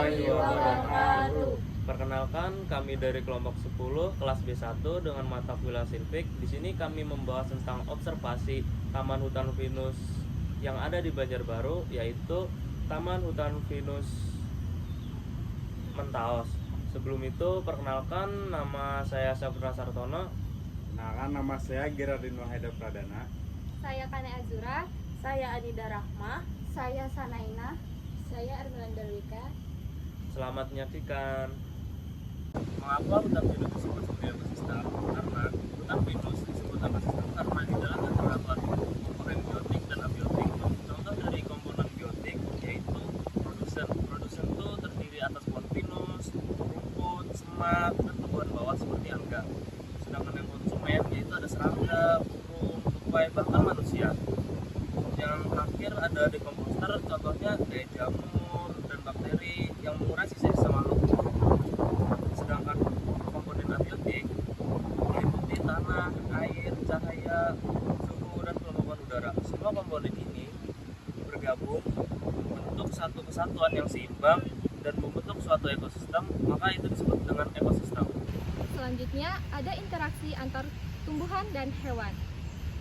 warahmatullahi wabarakatuh. Perkenalkan, kami dari kelompok 10 kelas B1 dengan mata kuliah Silvik. Di sini kami membahas tentang observasi Taman Hutan Pinus yang ada di Banjarbaru, yaitu Taman Hutan Pinus Mentaos. Sebelum itu, perkenalkan, nama saya Syafrina Sartono. Nama saya Gerardin Wahida Pradana. Saya Kane Azura. Saya Anida Rahma. Saya Sanaina. Saya Armelanda Wika. Selamat menyaksikan. Mengapa hutan pinus disebut sebagai ekosistem? Karena hutan pinus disebut ekosistem karena di dalamnya terdapat komponen biotik dan abiotik. Contoh dari komponen biotik yaitu produsen. Produsen itu terdiri atas pohon pinus, rumput, semak, dan tumbuhan bawah seperti alga. Sedangkan yang konsumen yaitu ada serangga, burung, tupai, bahkan manusia. Yang terakhir ada dekomposter, contohnya kayak jamur dan bakteri yang mengurai sisa-sisa makhluk. Sedangkan komponen abiotik meliputi tanah, air, cahaya, suhu, dan kelembaban udara. Semua komponen ini bergabung membentuk satu kesatuan yang seimbang dan membentuk suatu ekosistem, maka itu disebut dengan ekosistem. Selanjutnya ada interaksi antar tumbuhan dan hewan.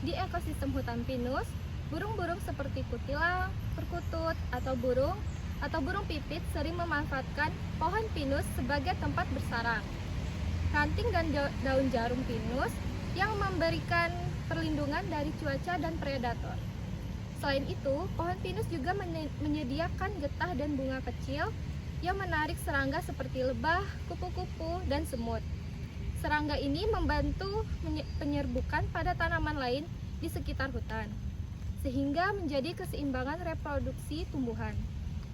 Di ekosistem hutan pinus, burung-burung seperti kutilang, perkutut, atau burung pipit sering memanfaatkan pohon pinus sebagai tempat bersarang. Ranting dan daun jarum pinus yang memberikan perlindungan dari cuaca dan predator. Selain itu, pohon pinus juga menyediakan getah dan bunga kecil yang menarik serangga seperti lebah, kupu-kupu, dan semut. Serangga ini membantu penyerbukan pada tanaman lain di sekitar hutan, sehingga menjadi keseimbangan reproduksi tumbuhan.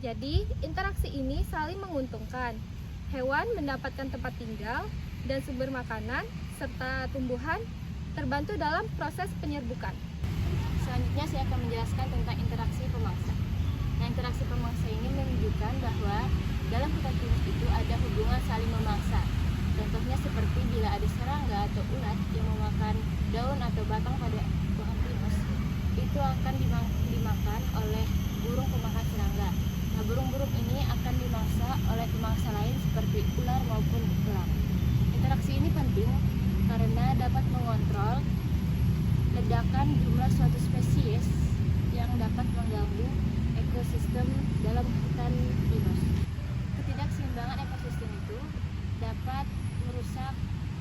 Jadi, interaksi ini saling menguntungkan. Hewan mendapatkan tempat tinggal dan sumber makanan, serta tumbuhan terbantu dalam proses penyerbukan. Selanjutnya saya akan menjelaskan tentang interaksi pemangsa. Nah, interaksi pemangsa ini menunjukkan bahwa dalam hutan pinus itu ada hubungan saling memangsa. Contohnya seperti bila ada serangga atau ulat yang memakan daun atau batang pada pohon pinus, itu akan dimakan oleh burung pemakan serangga. Nah, burung-burung ini akan dimangsa oleh pemangsa lain seperti ular maupun elang. Interaksi ini penting karena dapat mengontrol ledakan jumlah suatu spesies yang dapat mengganggu ekosistem dalam hutan pinus. Ketidakseimbangan ekosistem itu dapat merusak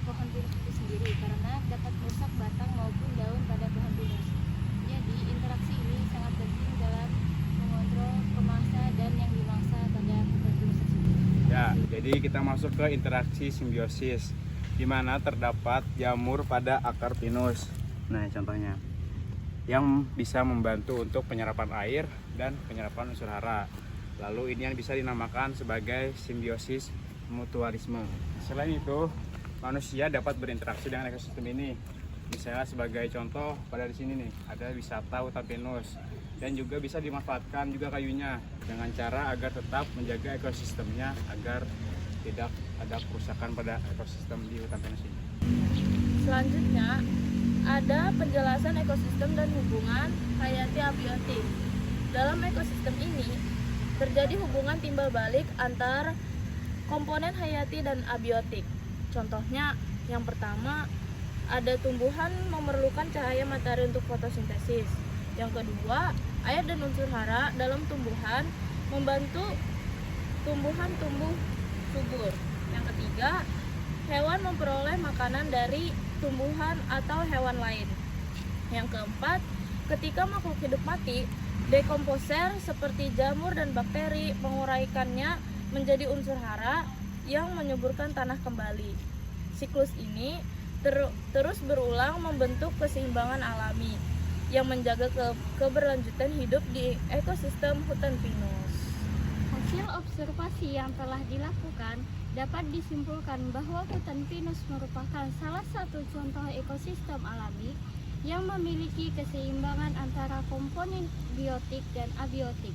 pohon pinus itu sendiri karena dapat merusak batang maupun daun pada pohon pinus. Jadi interaksi ini sangat penting dalam mengontrol pemangsa dan yang dimangsa pada hutan pinus tersebut. Ya, jadi kita masuk ke interaksi simbiosis, di mana terdapat jamur pada akar pinus. Nah, contohnya yang bisa membantu untuk penyerapan air dan penyerapan unsur hara. Lalu ini yang bisa dinamakan sebagai simbiosis mutualisme. Selain itu, manusia dapat berinteraksi dengan ekosistem ini. Misalnya sebagai contoh, pada di sini nih ada wisata hutan pinus dan juga bisa dimanfaatkan juga kayunya dengan cara agar tetap menjaga ekosistemnya agar tidak ada kerusakan pada ekosistem di hutan pinus ini. Selanjutnya ada penjelasan ekosistem dan hubungan hayati abiotik. Dalam ekosistem ini terjadi hubungan timbal balik antar komponen hayati dan abiotik. Contohnya, yang pertama, ada tumbuhan memerlukan cahaya matahari untuk fotosintesis. Yang kedua, air dan unsur hara dalam tumbuhan membantu tumbuhan tumbuh subur. Yang ketiga, hewan memperoleh makanan dari tumbuhan atau hewan lain. Yang keempat, ketika makhluk hidup mati, dekomposer seperti jamur dan bakteri menguraikannya menjadi unsur hara yang menyuburkan tanah kembali. Siklus ini terus berulang membentuk keseimbangan alami yang menjaga keberlanjutan hidup di ekosistem hutan pinus. Hasil observasi yang telah dilakukan dapat disimpulkan bahwa hutan pinus merupakan salah satu contoh ekosistem alami yang memiliki keseimbangan antara komponen biotik dan abiotik.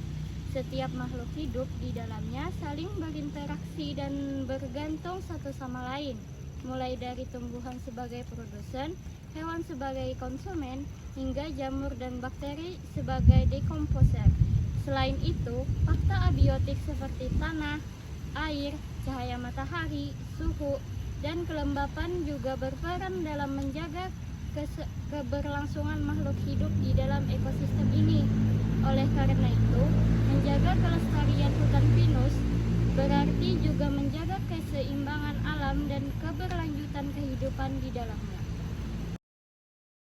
Setiap makhluk hidup di dalamnya saling berinteraksi dan bergantung satu sama lain, mulai dari tumbuhan sebagai produsen, hewan sebagai konsumen, hingga jamur dan bakteri sebagai dekomposer. Selain itu, fakta abiotik seperti tanah, air, cahaya matahari, suhu, dan kelembapan juga berperan dalam menjaga keberlangsungan makhluk hidup di dalam ekosistem ini. Oleh karena itu, menjaga kelestarian hutan pinus berarti juga menjaga keseimbangan alam dan keberlanjutan kehidupan di dalamnya.